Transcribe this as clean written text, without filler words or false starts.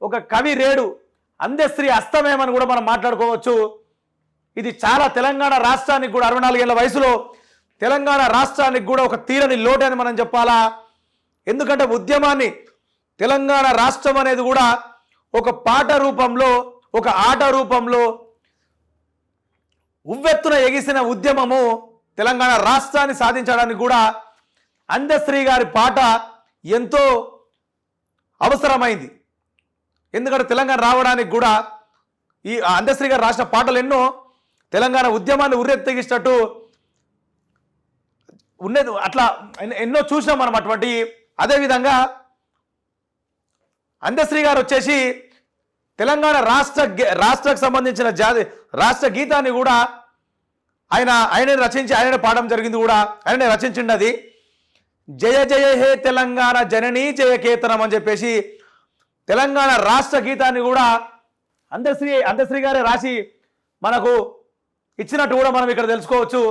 ఒక కవి రేడు అందశ్రీ అస్తమేమని కూడా మనం మాట్లాడుకోవచ్చు. ఇది చాలా తెలంగాణ రాష్ట్రానికి కూడా 64 ఏళ్ల వయసులో తెలంగాణ రాష్ట్రానికి కూడా ఒక తీరని లోటు అని మనం చెప్పాలా. ఎందుకంటే ఉద్యమాన్ని తెలంగాణ రాష్ట్రం అనేది కూడా ఒక పాట రూపంలో ఒక ఆట రూపంలో ఉవ్వెత్తున ఎగిసిన ఉద్యమము తెలంగాణ రాష్ట్రాన్ని సాధించడానికి కూడా అందశ్రీ గారి పాట ఎంతో అవసరమైంది. ఎందుకంటే తెలంగాణ రావడానికి కూడా ఈ అందశ్రీ గారు రాసిన పాటలు ఎన్నో తెలంగాణ ఉద్యమాన్ని ఉర్రెత్తగిస్తట్టు ఉన్నది. అట్లా ఎన్నో చూసినాం మనం అటువంటి. అదేవిధంగా అందశ్రీ గారు వచ్చేసి తెలంగాణ రాష్ట్రకు సంబంధించిన రాష్ట్ర గీతాన్ని కూడా ఆయనే రచించి ఆయనే పాడడం జరిగింది కూడా. ఆయనే రచించిండది. జయ జయ హే తెలంగాణ జననీ జయ కేతనం అని చెప్పేసి తెలంగాణ రాష్ట్ర గీతాన్ని కూడా అందశ్రీ గారే రాసి మనకు ఇచ్చినట్టు కూడా మనం ఇక్కడ తెలుసుకోవచ్చు.